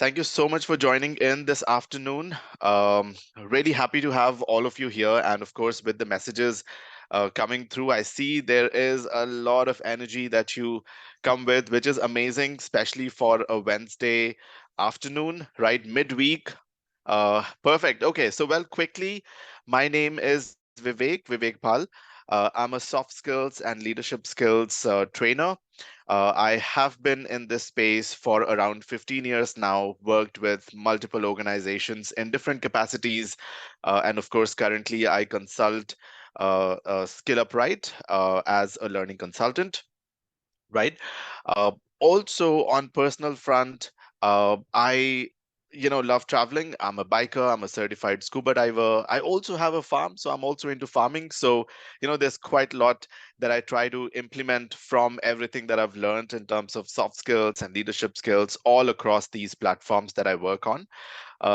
Thank you so much for joining in this afternoon. Really happy to have all of you here. And of course, with the messages coming through, I see there is a lot of energy that you come with, which is amazing, especially for a Wednesday afternoon, right? Midweek. Perfect. Okay, so quickly, my name is Vivek Pal. I'm a soft skills and leadership skills trainer. I have been in this space for around 15 years now, worked with multiple organizations in different capacities. And of course, currently I consult SkillUpRight as a learning consultant, right? Uh, Also on personal front, I love traveling. I'm a biker. I'm a certified scuba diver. I also have a farm, so I'm also into farming. So there's quite a lot that I try to implement from everything that I've learned in terms of soft skills and leadership skills all across these platforms that I work on.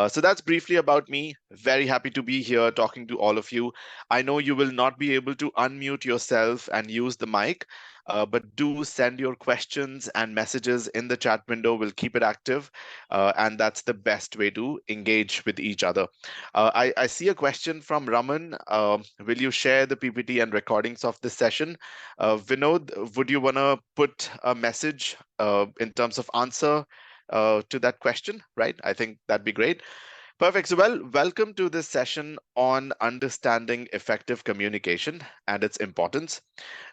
So that's briefly about me. Very happy to be here talking to all of you. I know you will not be able to unmute yourself and use the mic, but do send your questions and messages in the chat window. We'll keep it active, and that's the best way to engage with each other. I see a question from Raman. Will you share the PPT and recordings of this session? Vinod, would you want to put a message in terms of answer to that question, right? I think that'd be great. Perfect. So, welcome to this session on understanding effective communication and its importance.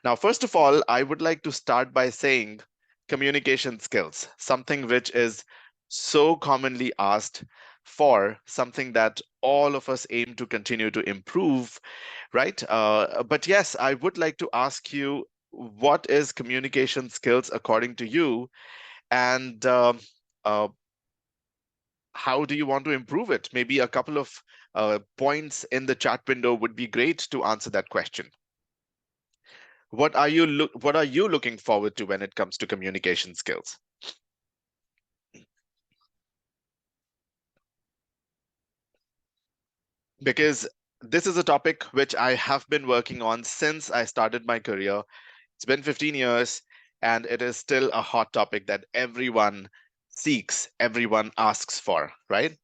Now, first of all, I would like to start by saying communication skills, something which is so commonly asked for, something that all of us aim to continue to improve, right? But yes, I would like to ask you, what is communication skills according to you? And uh, how do you want to improve it? Maybe a couple of points in the chat window would be great to answer that question. What are you looking forward to when it comes to communication skills? Because this is a topic which I have been working on since I started my career. It's been 15 years, and it is still a hot topic that everyone seeks, everyone asks for, right?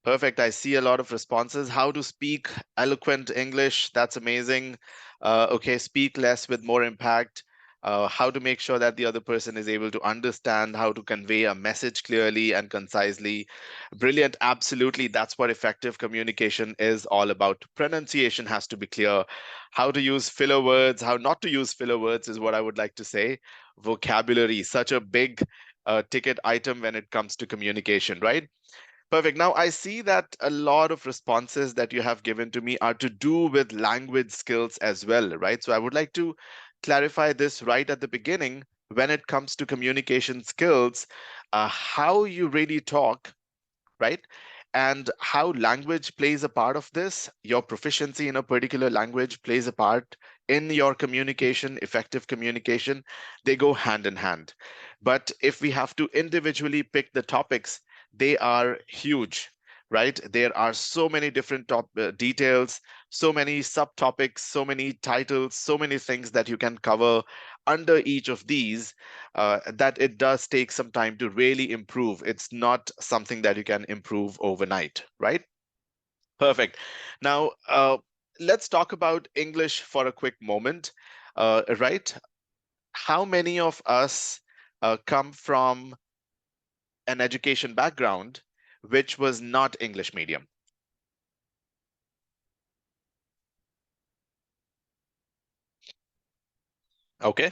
Perfect. I see a lot of responses. How to speak eloquent English. That's amazing. Okay, speak less with more impact. How to make sure that the other person is able to understand, how to convey a message clearly and concisely. Brilliant. Absolutely. That's what effective communication is all about. Pronunciation has to be clear. How to use filler words, how not to use filler words is what I would like to say. Vocabulary, such a big ticket item when it comes to communication, right? Perfect. Now, I see that a lot of responses that you have given to me are to do with language skills as well, right? So I would like to clarify this right at the beginning. When it comes to communication skills, how you really talk, right? And how language plays a part of this, your proficiency in a particular language plays a part in your communication, effective communication. They go hand in hand. But if we have to individually pick the topics, they are huge, right? There are so many different details, so many subtopics, so many titles, so many things that you can cover under each of these, that it does take some time to really improve. It's not something that you can improve overnight, right? Perfect. Now, let's talk about English for a quick moment, right? How many of us come from an education background which was not English medium? Okay.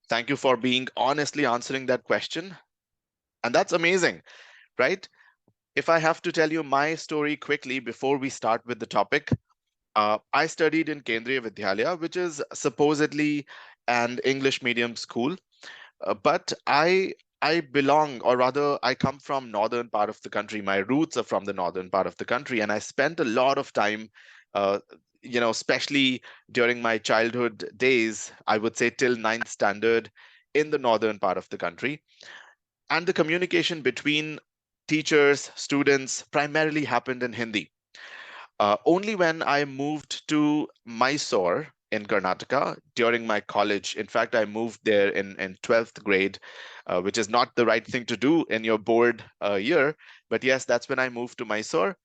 Thank you for being honestly answering that question. And that's amazing, right? If I have to tell you my story quickly before we start with the topic, I studied in Kendriya Vidyalaya, which is supposedly an English medium school, but I belong, or rather, I come from northern part of the country. My roots are from the northern part of the country, and I spent a lot of time, uh, especially during my childhood days, I would say till ninth standard, in the northern part of the country. And the communication between teachers, students primarily happened in Hindi. Only when I moved to Mysore in Karnataka during my college. In fact, I moved there in 12th grade, which is not the right thing to do in your board year. But yes, that's when I moved to Mysore.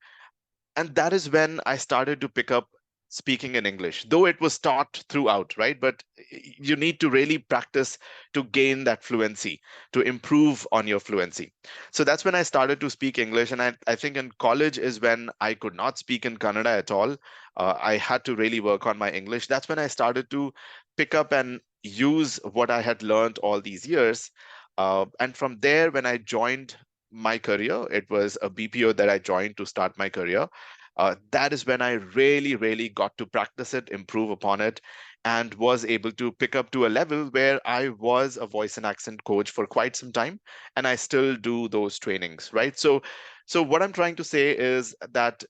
And that is when I started to pick up speaking in English, though it was taught throughout, right? But you need to really practice to gain that fluency, to improve on your fluency. So that's when I started to speak English. And I think in college is when I could not speak in Kannada at all. I had to really work on my English. That's when I started to pick up and use what I had learned all these years. And from there, when I joined my career, it was a BPO that I joined to start my career. That is when I really, really got to practice it, improve upon it, and was able to pick up to a level where I was a voice and accent coach for quite some time, and I still do those trainings, right? So what I'm trying to say is that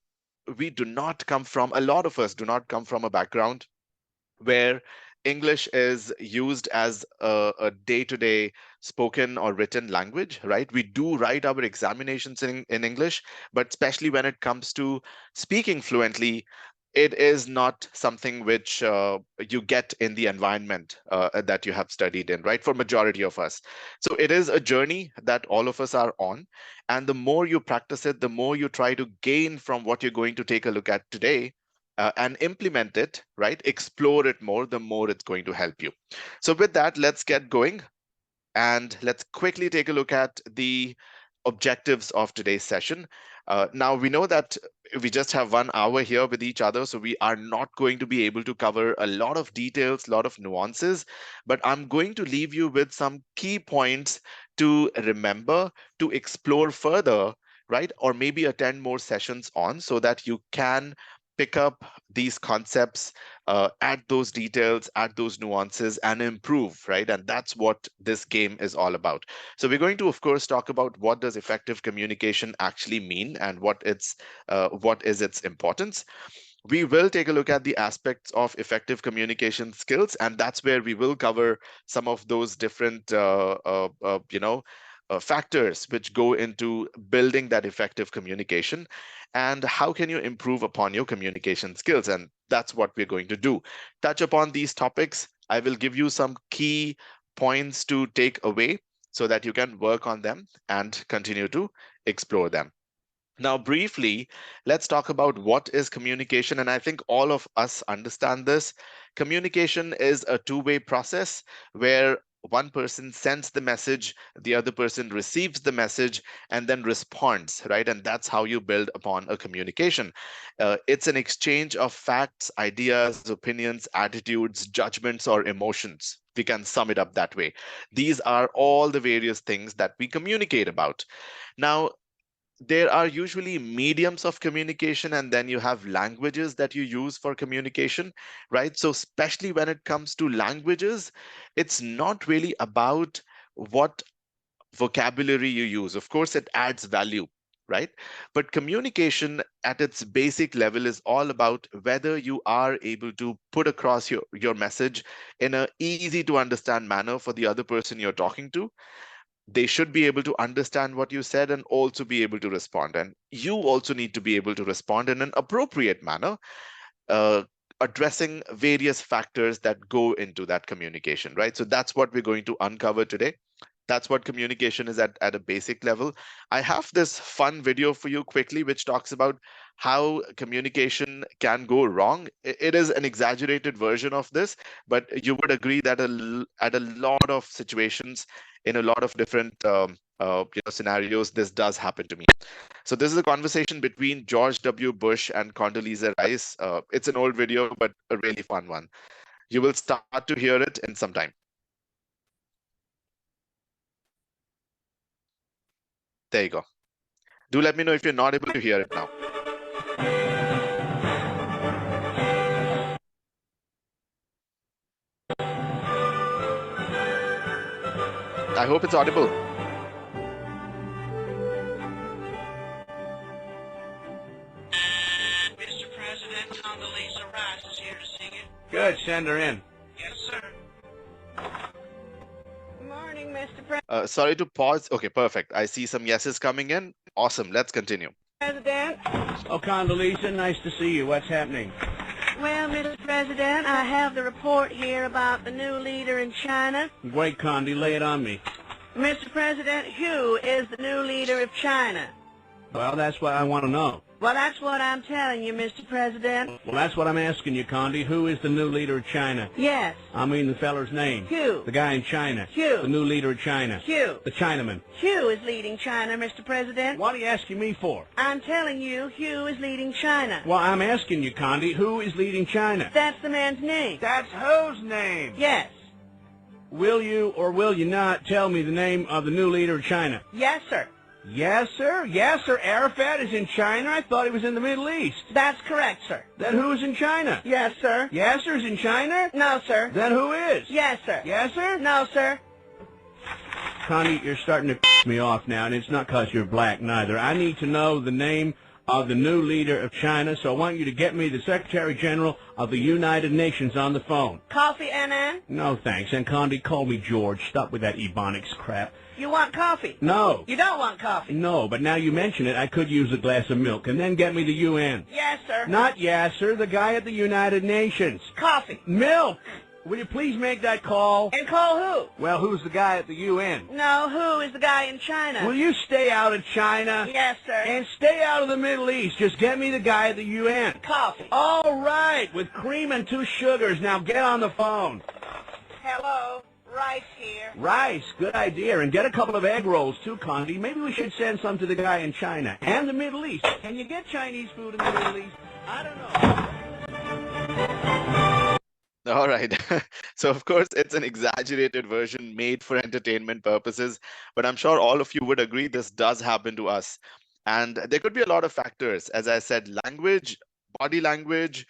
we do not come from, a lot of us do not come from a background where English is used as a day-to-day spoken or written language, right? We do write our examinations in English, but especially when it comes to speaking fluently, it is not something which you get in the environment that you have studied in, right? For majority of us. So it is a journey that all of us are on. And the more you practice it, the more you try to gain from what you're going to take a look at today, and implement it, right? Explore it more, the more it's going to help you. So with that, let's get going and let's quickly take a look at the objectives of today's session. Now, we know that we just have 1 hour here with each other, so we are not going to be able to cover a lot of details, a lot of nuances, but I'm going to leave you with some key points to remember, to explore further, right? Or maybe attend more sessions on so that you can pick up these concepts, add those details, add those nuances, and improve, right? And that's what this game is all about. So we're going to, of course, talk about what does effective communication actually mean and what is its importance. We will take a look at the aspects of effective communication skills, and that's where we will cover some of those different, factors which go into building that effective communication, and how can you improve upon your communication skills. And that's what we're going to do. Touch upon these topics. I will give you some key points to take away so that you can work on them and continue to explore them. Now, briefly, let's talk about what is communication. And I think all of us understand this. Communication is a two-way process where one person sends the message, the other person receives the message, and then responds, right? And that's how you build upon a communication. It's an exchange of facts, ideas, opinions, attitudes, judgments, or emotions. We can sum it up that way. These are all the various things that we communicate about. Now, there are usually mediums of communication, and then you have languages that you use for communication, right? So especially when it comes to languages, it's not really about what vocabulary you use. Of course, it adds value, right? But communication at its basic level is all about whether you are able to put across your message in a easy to understand manner for the other person you're talking to. They should be able to understand what you said and also be able to respond. And you also need to be able to respond in an appropriate manner, uh, addressing various factors that go into that communication, right? So that's what we're going to uncover today. That's what communication is at a basic level. I have this fun video for you quickly, which talks about how communication can go wrong. It is an exaggerated version of this, but you would agree that at a lot of situations, in a lot of different scenarios, this does happen to me. So this is a conversation between George W. Bush and Condoleezza Rice. It's an old video, but a really fun one. You will start to hear it in some time. There you go. Do let me know if you're not able to hear it now. I hope it's audible. Mr. President, Condoleezza Rice is here to sing it. Good, send her in. Yes, sir. Good morning, Mr. Sorry to pause. Okay, perfect. I see some yeses coming in. Awesome. Let's continue. President. Oh, Condoleezza, nice to see you. What's happening? Well, Mr. President, I have the report here about the new leader in China. Great, Condi, lay it on me. Mr. President, who is the new leader of China? Well, that's what I want to know. Well, that's what I'm telling you, Mr. President. Well, that's what I'm asking you, Condi. Who is the new leader of China? Yes. I mean the feller's name. Hugh. The guy in China. Hugh. The new leader of China. Hugh. The Chinaman. Hugh is leading China, Mr. President. What are you asking me for? I'm telling you, Hugh is leading China. Well, I'm asking you, Condi, who is leading China? That's the man's name. That's whose name? Yes. Will you or will you not tell me the name of the new leader of China? Yes, sir. Yes, sir. Yes, sir. Arafat is in China. I thought he was in the Middle East. That's correct, sir. Then who is in China? Yes, sir. Yasser's in China? No, sir. Then who is? Yes, sir. Yasser? No, sir. Connie, you're starting to piss me off now, and it's not 'cause you're black, neither. I need to know the name of the new leader of China, so I want you to get me the Secretary General of the United Nations on the phone. Coffee, Annan? No, thanks. And Condi, call me George. Stop with that Ebonics crap. You want coffee? No. You don't want coffee? No, but now you mention it, I could use a glass of milk. And then get me the UN. Yes, sir. Not Yasser, the guy at the United Nations. Coffee. Milk! Will you please make that call? And call who? Well, who's the guy at the UN? No, who is the guy in China? Will you stay out of China? Yes, sir. And stay out of the Middle East. Just get me the guy at the UN. Coffee. All right, with cream and 2 sugars. Now get on the phone. Hello. Rice here. Rice, good idea. And get a couple of egg rolls, too, Condi. Maybe we should send some to the guy in China and the Middle East. Can you get Chinese food in the Middle East? I don't know. All right. So, of course, it's an exaggerated version made for entertainment purposes, but I'm sure all of you would agree this does happen to us. And there could be a lot of factors. As I said, language, body language,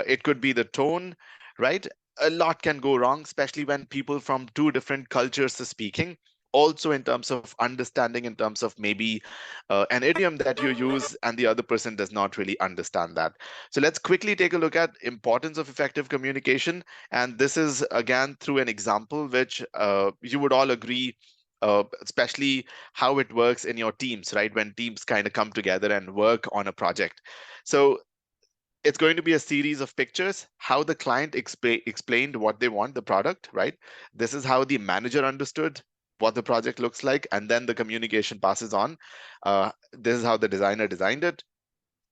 it could be the tone, right? A lot can go wrong, especially when people from 2 different cultures are speaking. Also, in terms of understanding, in terms of maybe an idiom that you use and the other person does not really understand that. So let's quickly take a look at importance of effective communication. And this is, again, through an example, which you would all agree, especially how it works in your teams, right? When teams kind of come together and work on a project. So it's going to be a series of pictures, how the client explained what they want, the product, right? This is how the manager understood what the project looks like, and then the communication passes on. This is how the designer designed it.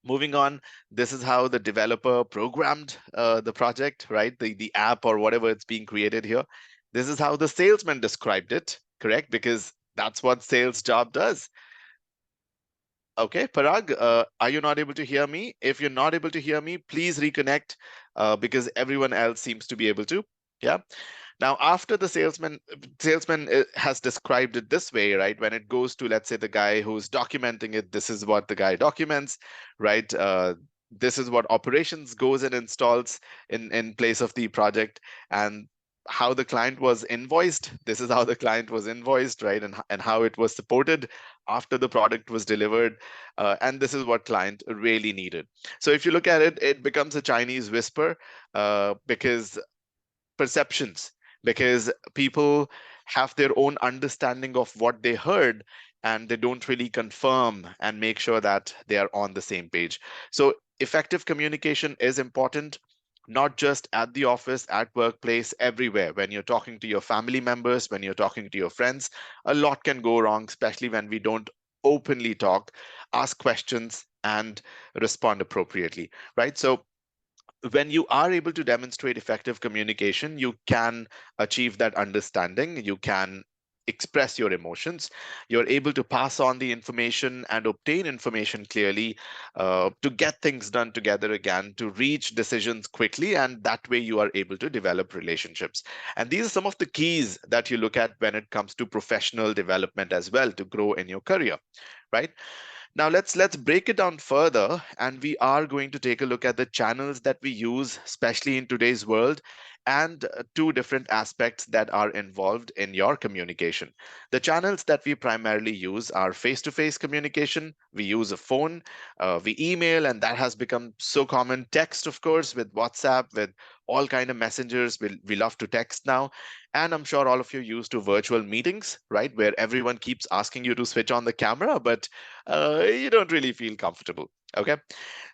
Moving on, this is how the developer programmed the project, right? The app or whatever it's being created here. This is how the salesman described it, correct? Because that's what sales job does. Okay, Parag, are you not able to hear me? If you're not able to hear me, please reconnect because everyone else seems to be able to. Yeah. Now, after the salesman has described it this way, right? When it goes to, let's say, the guy who's documenting it, this is what the guy documents, right? This is what operations goes and installs in place of the project, and how the client was invoiced. This is how the client was invoiced, right? And how it was supported after the product was delivered. And this is what client really needed. So if you look at it, it becomes a Chinese whisper because perceptions, because people have their own understanding of what they heard and they don't really confirm and make sure that they are on the same page. So effective communication is important, not just at the office, at workplace, everywhere. When you're talking to your family members, when you're talking to your friends, a lot can go wrong, especially when we don't openly talk, ask questions, and respond appropriately, right? So when you are able to demonstrate effective communication, you can achieve that understanding. You can express your emotions. You're able to pass on the information and obtain information clearly to get things done together again, to reach decisions quickly. And that way you are able to develop relationships. And these are some of the keys that you look at when it comes to professional development as well, to grow in your career, right? Now let's break it down further, and we are going to take a look at the channels that we use, especially in today's world, and 2 different aspects that are involved in your communication. The channels that we primarily use are face-to-face communication. We use a phone, we email, and that has become so common. Text, of course, with WhatsApp, with all kind of messengers. We love to text now. And I'm sure all of you used to virtual meetings, right? Where everyone keeps asking you to switch on the camera, but you don't really feel comfortable. Okay,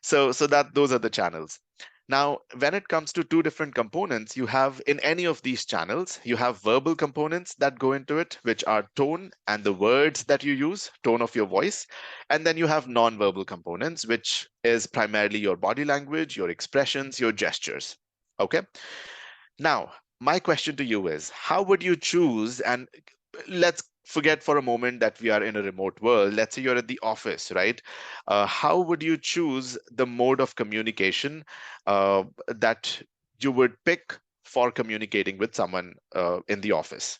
so those are the channels. Now, when it comes to two different components, you have in any of these channels, you have verbal components that go into it, which are tone and the words that you use, tone of your voice. And then you have non-verbal components, which is primarily your body language, your expressions, your gestures. Okay. Now, my question to you is, how would you choose, and let's forget for a moment that we are in a remote world. Let's say you're at the office, right? How would you choose the mode of communication that you would pick for communicating with someone in the office?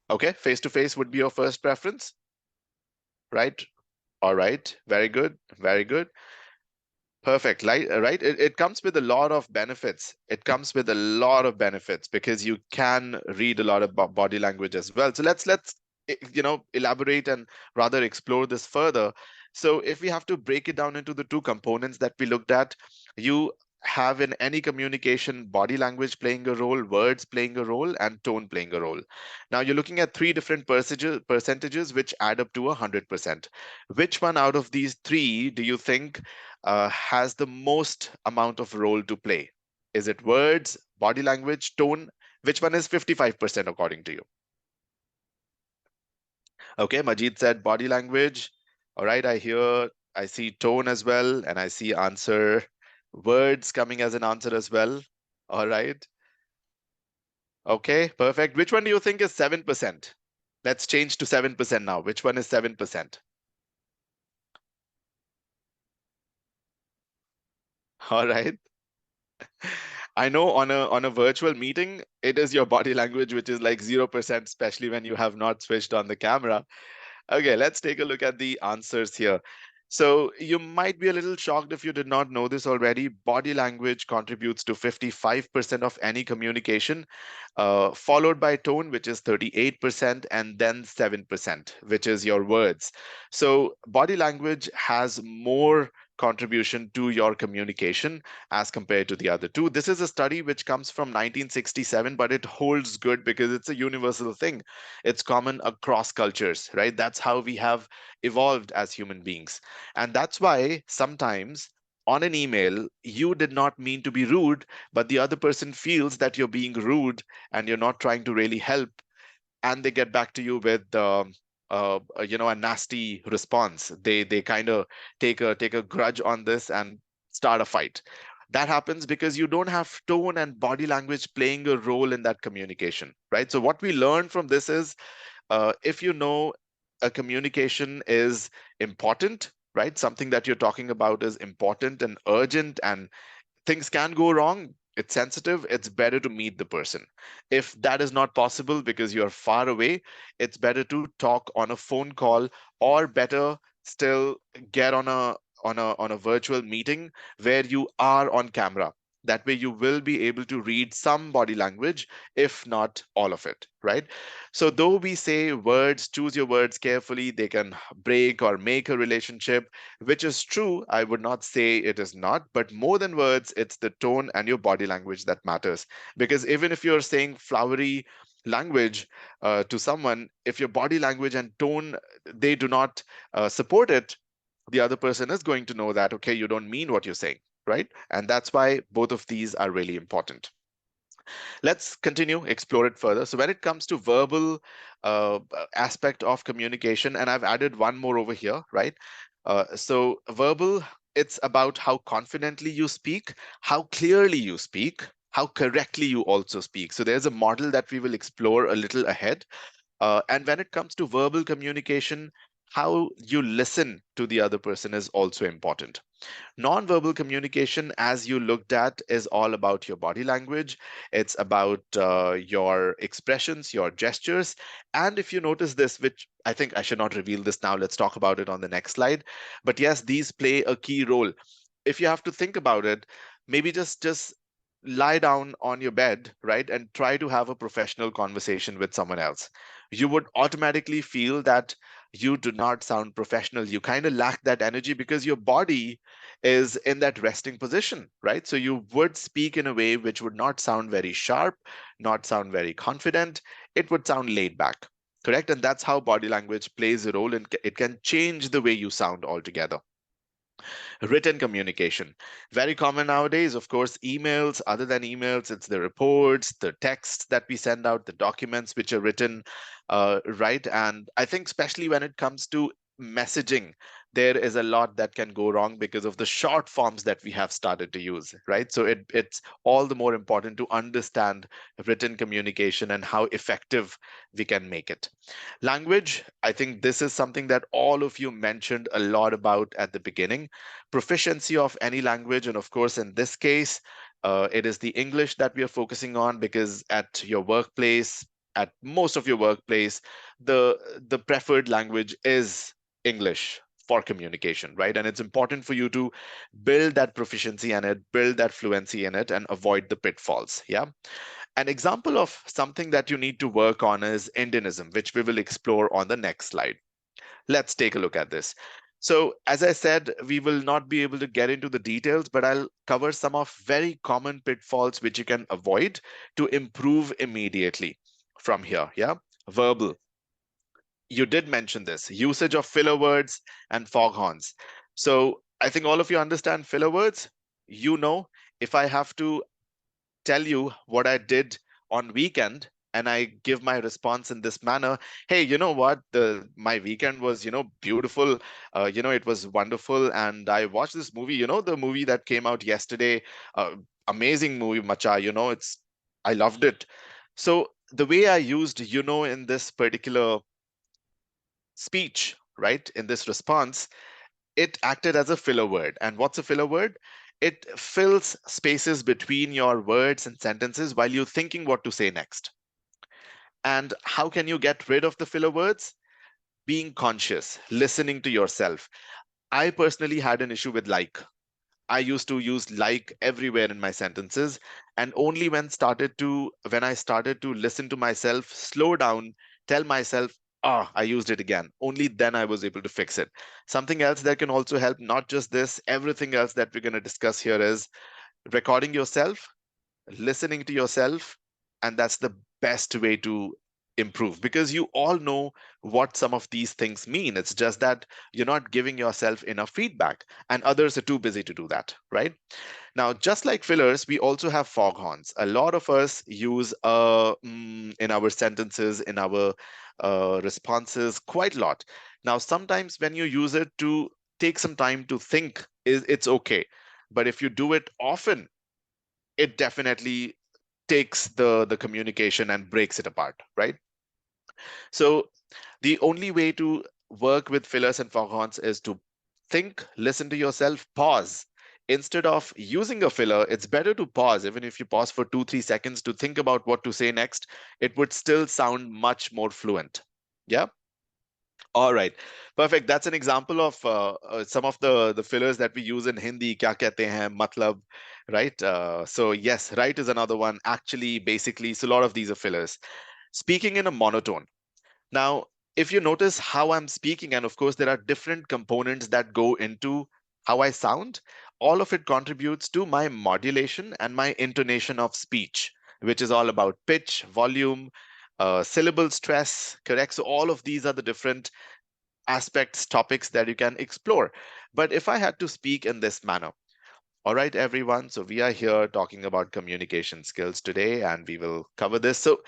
Okay, face to face would be your first preference, right? All right, very good, very good. Perfect. Right. It comes with a lot of benefits. It comes with a lot of benefits because you can read a lot of body language as well. So let's elaborate and rather explore this further. So if we have to break it down into the two components that we looked at, you have in any communication body language playing a role, words playing a role, and tone playing a role. Now you're looking at three different percentages which add up to 100%. Which one out of these three do you think has the most amount of role to play? Is it words, body language, tone? Which one is 55% according to you? Okay, Majid said body language. All right, I see tone as well, and I see answer words coming as an answer as well. All right. Okay, perfect. Which one do you think is 7%? Let's change to 7% now. Which one is 7%? All right. I know on a virtual meeting, it is your body language, which is like 0%, especially when you have not switched on the camera. Okay, let's take a look at the answers here. So you might be a little shocked if you did not know this already. Body language contributes to 55% of any communication, followed by tone, which is 38%, and then 7%, which is your words. So body language has more contribution to your communication as compared to the other two. This is a study which comes from 1967, but it holds good because it's a universal thing. It's common across cultures, right? That's how we have evolved as human beings. And that's why sometimes on an email, you did not mean to be rude, but the other person feels that you're being rude and you're not trying to really help, and they get back to you with a nasty response. They kind of take a grudge on this and start a fight. That happens because you don't have tone and body language playing a role in that communication, right? So what we learn from this is, if you know a communication is important, right? Something that you're talking about is important and urgent, and things can go wrong. It's sensitive. It's better to meet the person. If that is not possible because you're far away, it's better to talk on a phone call, or better still, get on a virtual meeting where you are on camera. That way, you will be able to read some body language, if not all of it, right? So, though we say words, choose your words carefully, they can break or make a relationship, which is true. I would not say it is not, but more than words, it's the tone and your body language that matters. Because even if you're saying flowery language to someone, if your body language and tone, they do not support it, the other person is going to know that, okay, you don't mean what you're saying, right? And that's why both of these are really important. Let's continue, explore it further. So when it comes to verbal aspect of communication, and I've added one more over here, right? So verbal, it's about how confidently you speak, how clearly you speak, how correctly you also speak. So there's a model that we will explore a little ahead. And when it comes to verbal communication, how you listen to the other person is also important. Non-verbal communication, as you looked at, is all about your body language. It's about your expressions, your gestures. And if you notice this, which I think I should not reveal this now, let's talk about it on the next slide. But yes, these play a key role. If you have to think about it, maybe just lie down on your bed, right, and try to have a professional conversation with someone else. You would automatically feel that you do not sound professional. You kind of lack that energy because your body is in that resting position, right? So you would speak in a way which would not sound very sharp, not sound very confident. It would sound laid back, correct? And that's how body language plays a role, and it can change the way you sound altogether. Written communication, very common nowadays. Of course, emails, other than emails, it's the reports, the texts that we send out, the documents which are written, right? And I think especially when it comes to messaging, there is a lot that can go wrong because of the short forms that we have started to use, right? So it's all the more important to understand written communication and how effective we can make it. Language, I think this is something that all of you mentioned a lot about at the beginning. Proficiency of any language, and of course, in this case, it is the English that we are focusing on, because at your workplace, at most of your workplace, the preferred language is English for communication, right? And it's important for you to build that proficiency in it, build that fluency in it, and avoid the pitfalls. Yeah. An example of something that you need to work on is Indianism, which we will explore on the next slide. Let's take a look at this. So, as I said, we will not be able to get into the details, but I'll cover some of very common pitfalls which you can avoid to improve immediately from here. Yeah. Verbal. You did mention this usage of filler words and foghorns. So, I think all of you understand filler words. You know, if I have to tell you what I did on weekend and I give my response in this manner, hey, you know what? My weekend was, beautiful. It was wonderful, and I watched this movie. The movie that came out yesterday. Amazing movie, Macha. I loved it. So the way I used, in this particular speech, right, in this response, it acted as a filler word. And what's a filler word? It fills spaces between your words and sentences while you're thinking what to say next. And how can you get rid of the filler words? Being conscious, listening to yourself. I personally had an issue with like. I used to use like everywhere in my sentences, and only when I started to listen to myself, slow down, tell myself, I used it again. Only then I was able to fix it. Something else that can also help, not just this, everything else that we're going to discuss here is recording yourself, listening to yourself, and that's the best way to improve, because you all know what some of these things mean. It's just that you're not giving yourself enough feedback, and others are too busy to do that, right? Now, just like fillers, we also have foghorns. A lot of us use in our sentences, in our responses, quite a lot. Now, sometimes when you use it to take some time to think, it's okay. But if you do it often, it definitely takes the communication and breaks it apart, right? So the only way to work with fillers and foghorns is to think, listen to yourself, pause. Instead of using a filler, it's better to pause. Even if you pause for 2, 3 seconds to think about what to say next, it would still sound much more fluent. Yeah. All right, perfect. That's an example of some of the fillers that we use in Hindi. Kya kehte hain, matlab, right? So yes, right is another one. Actually, basically, so a lot of these are fillers. Speaking in a monotone. Now, if you notice how I'm speaking, and of course, there are different components that go into how I sound, all of it contributes to my modulation and my intonation of speech, which is all about pitch, volume, syllable stress, correct? So, all of these are the different aspects, topics that you can explore. But if I had to speak in this manner, all right, everyone. So, we are here talking about communication skills today, and we will cover this. So,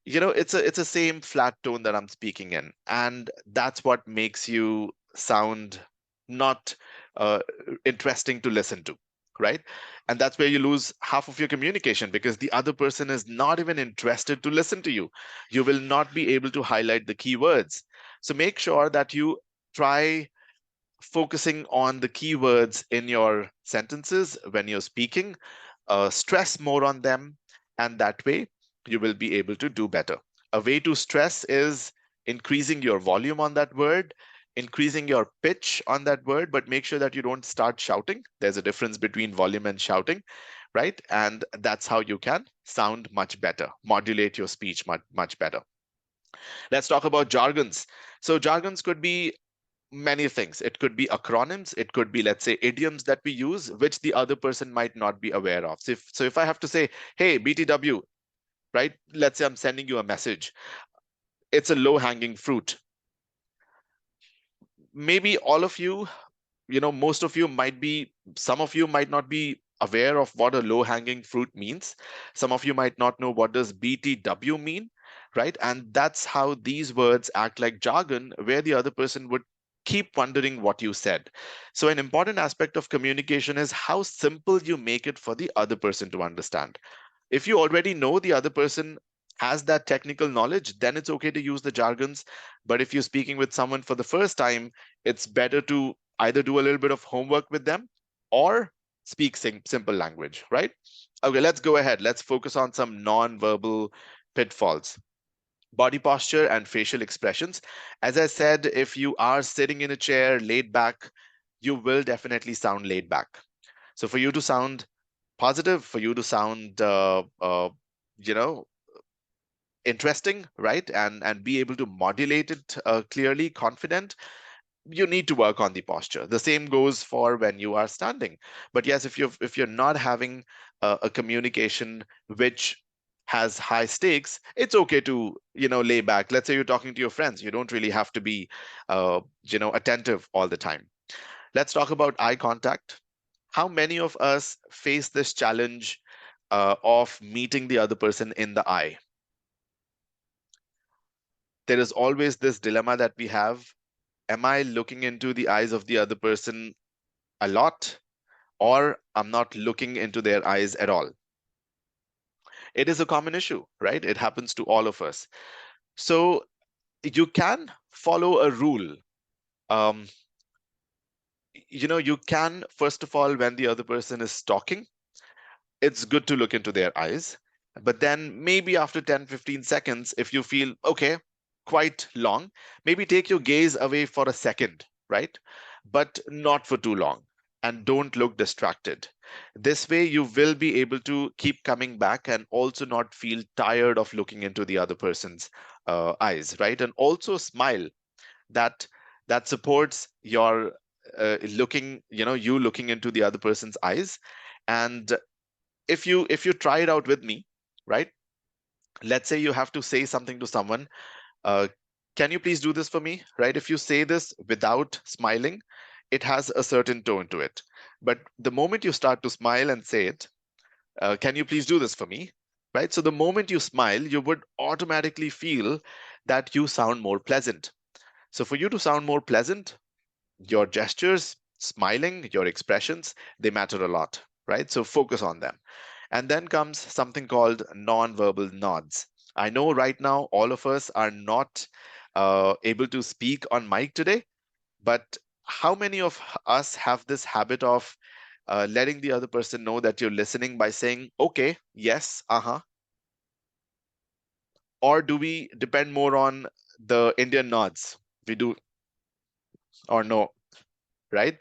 it's a same flat tone that I'm speaking in, and that's what makes you sound not uh, interesting to listen to, right? And that's where you lose half of your communication, because the other person is not even interested to listen to you. You will not be able to highlight the keywords. So make sure that you try focusing on the keywords in your sentences when you're speaking, stress more on them, and that way you will be able to do better. A way to stress is increasing your volume on that word, increasing your pitch on that word, but make sure that you don't start shouting. There's a difference between volume and shouting, right? And that's how you can sound much better, modulate your speech much better. Let's talk about jargons. So jargons could be many things. It could be acronyms. It could be, let's say, idioms that we use, which the other person might not be aware of. So if I have to say, hey, BTW, right? Let's say I'm sending you a message. It's a low hanging fruit. Maybe all of you most of you might be, some of you might not be aware of what a low hanging fruit means. Some of you might not know what does BTW mean, right? And that's how these words act like jargon, where the other person would keep wondering what you said. So an important aspect of communication is how simple you make it for the other person to understand. If you already know the other person has that technical knowledge, then it's okay to use the jargons. But if you're speaking with someone for the first time, it's better to either do a little bit of homework with them or speak simple language, right? Okay, let's go ahead. Let's focus on some non-verbal pitfalls. Body posture and facial expressions. As I said, if you are sitting in a chair laid back, you will definitely sound laid back. So for you to sound positive, for you to sound you know interesting, right, and be able to modulate it clearly, confident, you need to work on the posture. The same goes for when you are standing. But yes, if you're not having a communication which has high stakes, it's okay to lay back. Let's say you're talking to your friends, you don't really have to be attentive all the time. Let's talk about eye contact. How many of us face this challenge of meeting the other person in the eye? There is always this dilemma that we have. Am I looking into the eyes of the other person a lot, or I'm not looking into their eyes at all? It is a common issue, right? It happens to all of us. So you can follow a rule. Um, you can, first of all, when the other person is talking, it's good to look into their eyes. But then maybe after 10, 15 seconds, if you feel, okay, quite long, maybe take your gaze away for a second, right? But not for too long. And don't look distracted. This way, you will be able to keep coming back and also not feel tired of looking into the other person's eyes, right? And also smile. That that supports your looking, you looking into the other person's eyes. And if you try it out with me, right? Let's say you have to say something to someone. uh, can you please do this for me, right? If you say this without smiling, it has a certain tone to it. But the moment you start to smile and say it, can you please do this for me, right? So the moment you smile, you would automatically feel that you sound more pleasant. So for you to sound more pleasant, your gestures, smiling, your expressions, they matter a lot, right? So focus on them. And then comes something called non-verbal nods. I know right now all of us are not able to speak on mic today, but how many of us have this habit of letting the other person know that you're listening by saying, okay, yes, uh-huh? Or do we depend more on the Indian nods? We do, or no, right?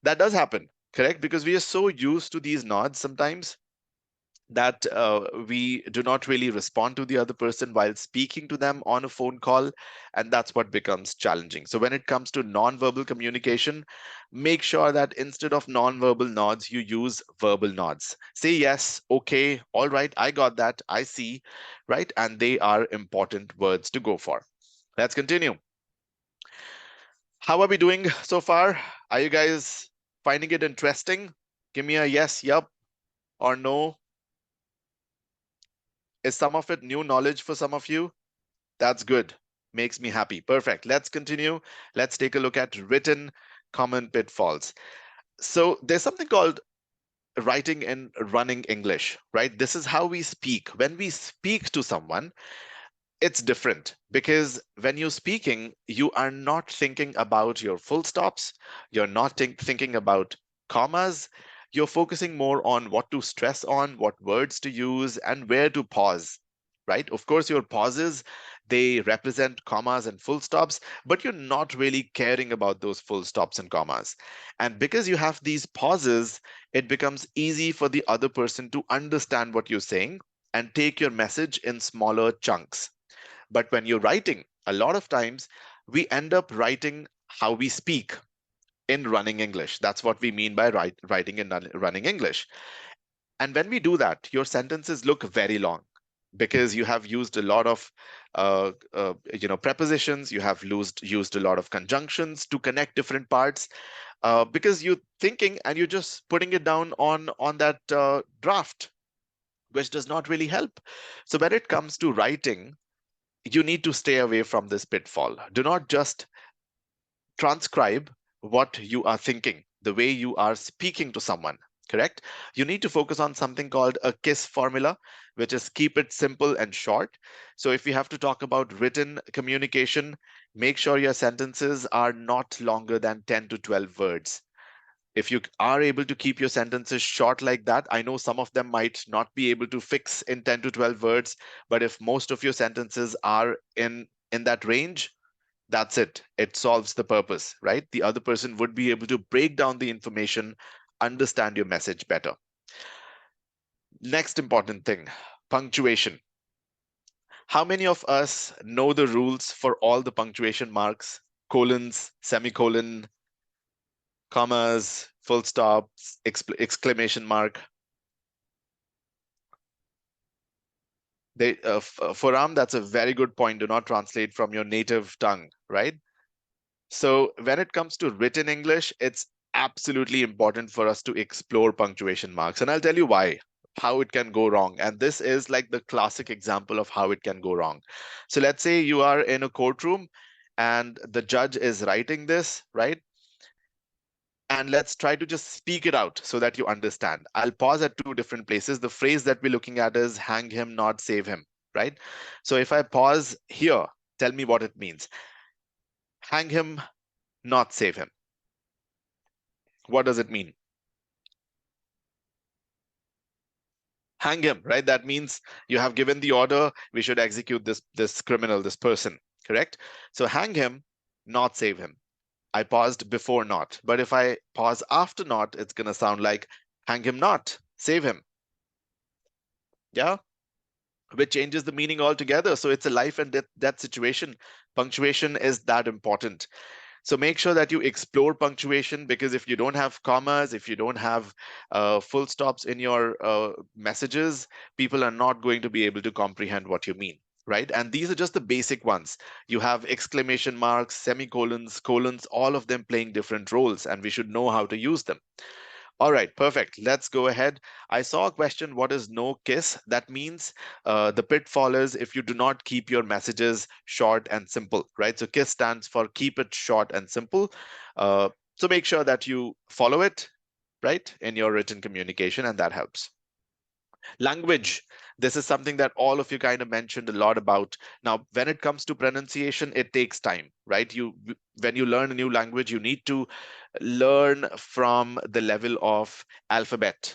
That does happen, correct? Because we are so used to these nods sometimes that we do not really respond to the other person while speaking to them on a phone call, and that's what becomes challenging. So when it comes to non-verbal communication, make sure that instead of non-verbal nods, you use verbal nods. Say yes, okay, all right, I got that, I see, right? And they are important words to go for. Let's continue. How are we doing so far? Are you guys finding it interesting? Give me a yes, yup, or no. Is some of it new knowledge for some of you? That's good. Makes me happy. Perfect. Let's continue. Let's take a look at written common pitfalls. So there's something called writing and running English, right? This is how we speak. When we speak to someone, it's different because when you're speaking, you are not thinking about your full stops. You're not thinking about commas. You're focusing more on what to stress on, what words to use, and where to pause, right? Of course, your pauses, they represent commas and full stops, but you're not really caring about those full stops and commas. And because you have these pauses, it becomes easy for the other person to understand what you're saying and take your message in smaller chunks. But when you're writing, a lot of times we end up writing how we speak in running English. That's what we mean by writing in running English. And when we do that, your sentences look very long. because you have used a lot of prepositions, you have used a lot of conjunctions to connect different parts, because you're thinking and you're just putting it down on that draft, which does not really help. So when it comes to writing, you need to stay away from this pitfall. Do not just transcribe what you are thinking, the way you are speaking to someone, correct? You need to focus on something called a KISS formula, which is keep it simple and short. So if we have to talk about written communication, make sure your sentences are not longer than 10 to 12 words. If you are able to keep your sentences short like that, I know some of them might not be able to fix in 10 to 12 words, but if most of your sentences are in that range, that's it. It solves the purpose, right? The other person would be able to break down the information, understand your message better. Next important thing, punctuation. How many of us know the rules for all the punctuation marks, colons, semicolon, commas, full stops, exclamation mark? For Ram, that's a very good point. Do not translate from your native tongue, right? So when it comes to written English, it's absolutely important for us to explore punctuation marks. And I'll tell you why, how it can go wrong. And this is like the classic example of how it can go wrong. So let's say you are in a courtroom and the judge is writing this, right? And let's try to just speak it out so that you understand. I'll pause at two different places. The phrase that we're looking at is hang him, not save him, right? So if I pause here, tell me what it means. Hang him, not save him. What does it mean? Hang him, right? That means you have given the order, we should execute this criminal, this person, correct? So hang him, not save him. I paused before not, but if I pause after not, it's going to sound like hang him not, save him. Yeah, which changes the meaning altogether. So it's a life and death situation. Punctuation is that important. So make sure that you explore punctuation, because if you don't have commas, if you don't have full stops in your messages, people are not going to be able to comprehend what you mean, right? And these are just the basic ones. You have exclamation marks, semicolons, colons, all of them playing different roles, and we should know how to use them. All right, perfect. Let's go ahead. I saw a question, what is no kiss? That means the pitfall is if you do not keep your messages short and simple, right? So KISS stands for keep it short and simple. So make sure that you follow it, right, in your written communication, and that helps. Language. This is something that all of you kind of mentioned a lot about. Now, when it comes to pronunciation, it takes time, right? When you learn a new language, you need to learn from the level of alphabet,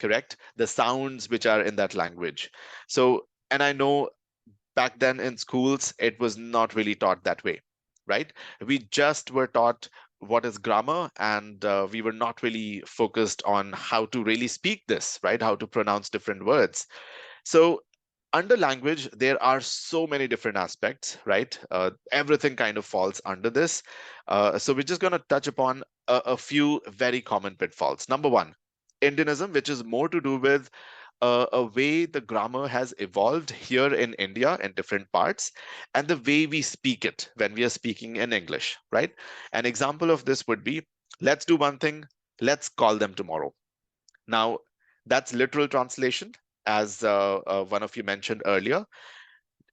correct? The sounds which are in that language. So, and I know back then in schools, it was not really taught that way, right? We just were taught what is grammar, and we were not really focused on how to really speak this, right? How to pronounce different words. So under language, there are so many different aspects, right? Everything kind of falls under this. So we're just going to touch upon a few very common pitfalls. Number one, Indianism, which is more to do with a way the grammar has evolved here in India in different parts, and the way we speak it when we are speaking in English, right? An example of this would be, let's do one thing, let's call them tomorrow. Now, that's literal translation, as one of you mentioned earlier.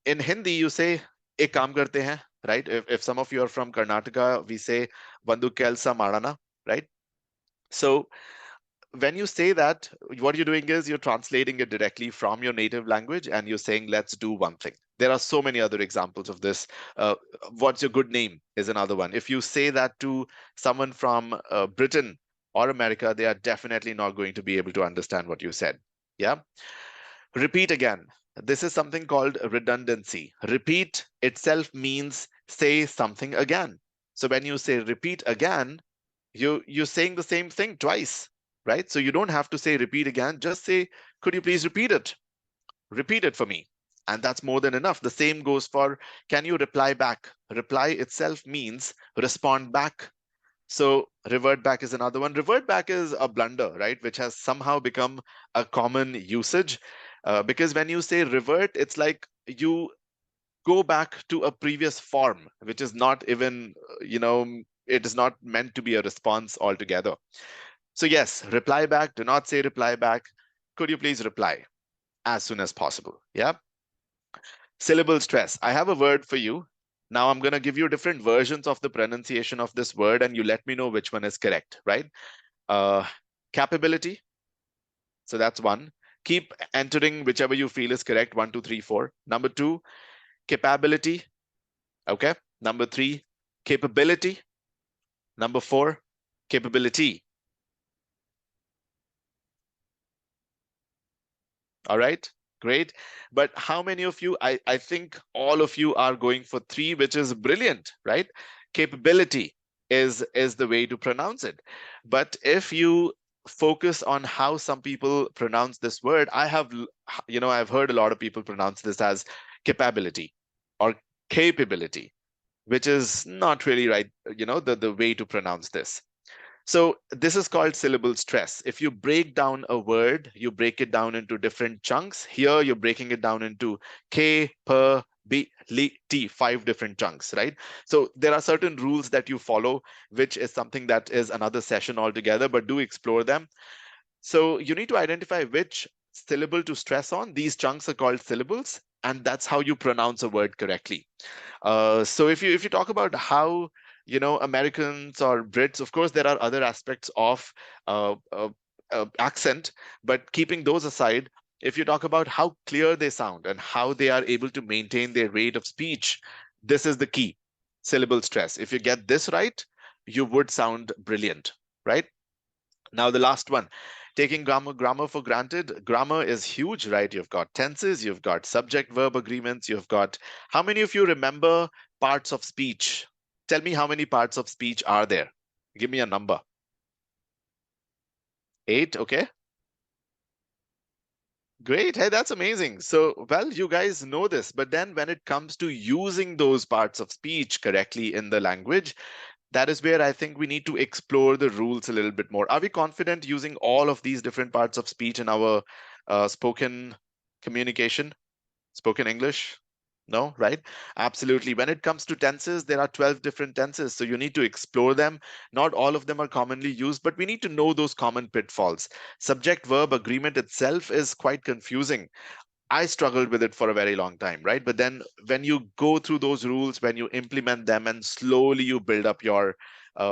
In Hindi, you say, ek kaam karte hain, right? If some of you are from Karnataka, we say, Vandu kelsa marana, right? So when you say that, what you're doing is you're translating it directly from your native language and you're saying, let's do one thing. There are so many other examples of this. What's your good name is another one. If you say that to someone from Britain or America, they are definitely not going to be able to understand what you said. Yeah. Repeat again. This is something called redundancy. Repeat itself means say something again. So when you say repeat again, you're saying the same thing twice, right? So you don't have to say repeat again. Just say, could you please repeat it? Repeat it for me. And that's more than enough. The same goes for, can you reply back? Reply itself means respond back. So revert back is another one. Revert back is a blunder, right? Which has somehow become a common usage. Because when you say revert, it's like you go back to a previous form, which is not even, it is not meant to be a response altogether. So yes, reply back. Do not say reply back. Could you please reply as soon as possible? Yeah. Syllable stress. I have a word for you. Now I'm going to give you different versions of the pronunciation of this word, and you let me know which one is correct, right? Uh, Capability. So that's one. Keep entering whichever you feel is correct. 1, 2, 3, 4. Number two, capability. Okay. Number three, capability. Number four, capability. All right, great. But how many of you, I think all of you are going for three, which is brilliant, right? Capability is the way to pronounce it. But if you focus on how some people pronounce this word, I've heard a lot of people pronounce this as capability or capability, which is not really right, the way to pronounce this. So this is called syllable stress. If you break down a word, you break it down into different chunks. Here, you're breaking it down into K, P, B, L, T, 5 different chunks, right? So there are certain rules that you follow, which is something that is another session altogether, but do explore them. So you need to identify which syllable to stress on. These chunks are called syllables, and that's how you pronounce a word correctly. So if you talk about how Americans or Brits, of course there are other aspects of uh, uh, accent, but keeping those aside, if you talk about how clear they sound and how they are able to maintain their rate of speech, this is the key syllable stress. If you get this right, you would sound brilliant, right? Now, the last one, taking grammar for granted. Grammar is huge, right? You've got tenses, you've got subject verb agreements, you've got. How many of you remember parts of speech? Tell me how many parts of speech are there? Give me a number. 8, okay? Great. Hey, that's amazing. So, well, you guys know this, but then when it comes to using those parts of speech correctly in the language, that is where I think we need to explore the rules a little bit more. Are we confident using all of these different parts of speech in our spoken communication, spoken English? No, right? Absolutely. When it comes to tenses, there are 12 different tenses. So you need to explore them. Not all of them are commonly used, but we need to know those common pitfalls. Subject verb agreement itself is quite confusing. I struggled with it for a very long time, right? But then when you go through those rules, when you implement them and slowly you build up your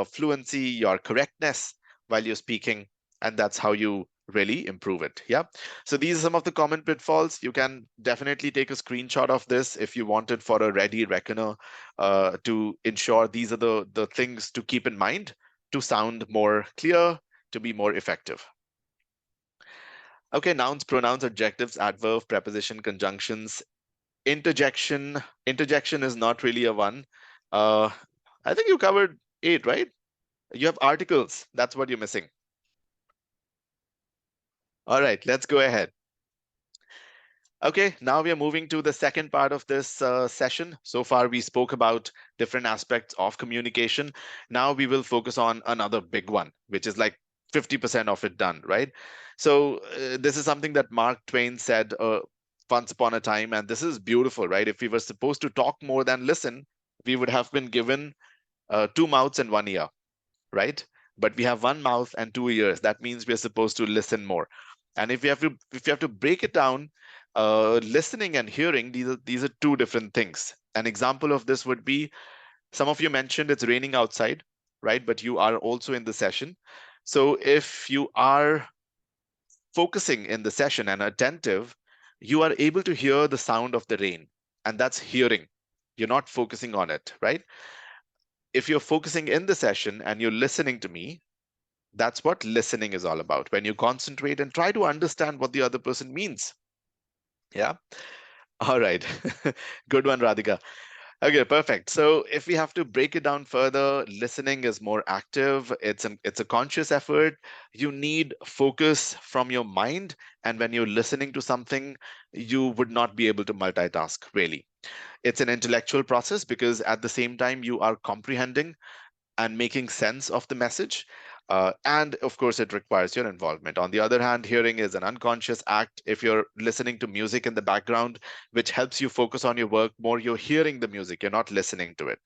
fluency, your correctness while you're speaking, and that's how you really improve it. Yeah. So these are some of the common pitfalls. You can definitely take a screenshot of this if you wanted for a ready reckoner to ensure these are the things to keep in mind to sound more clear, to be more effective. Okay, nouns, pronouns, adjectives, adverb, preposition, conjunctions, interjection. Interjection is not really a one. Uh, I think you covered 8, right? You have articles. That's what you're missing. All right, let's go ahead. Okay, now we are moving to the second part of this session. So far, we spoke about different aspects of communication. Now we will focus on another big one, which is like 50% of it done, right? So this is something that Mark Twain said once upon a time, and this is beautiful, right? If we were supposed to talk more than listen, we would have been given 2 mouths and 1 ear, right? But we have 1 mouth and 2 ears. That means we're supposed to listen more. And if you have to break it down, listening and hearing, these are 2 different things. An example of this would be, some of you mentioned it's raining outside, right? But you are also in the session. So if you are focusing in the session and attentive, you are able to hear the sound of the rain, and that's hearing. You're not focusing on it, right? If you're focusing in the session and you're listening to me, that's what listening is all about. When you concentrate and try to understand what the other person means. Yeah. All right. Good one, Radhika. Okay, perfect. So if we have to break it down further, listening is more active. It's a conscious effort. You need focus from your mind. And when you're listening to something, you would not be able to multitask, really. It's an intellectual process because at the same time you are comprehending and making sense of the message. And of course, it requires your involvement. On the other hand, hearing is an unconscious act. If you're listening to music in the background, which helps you focus on your work more, you're hearing the music, you're not listening to it.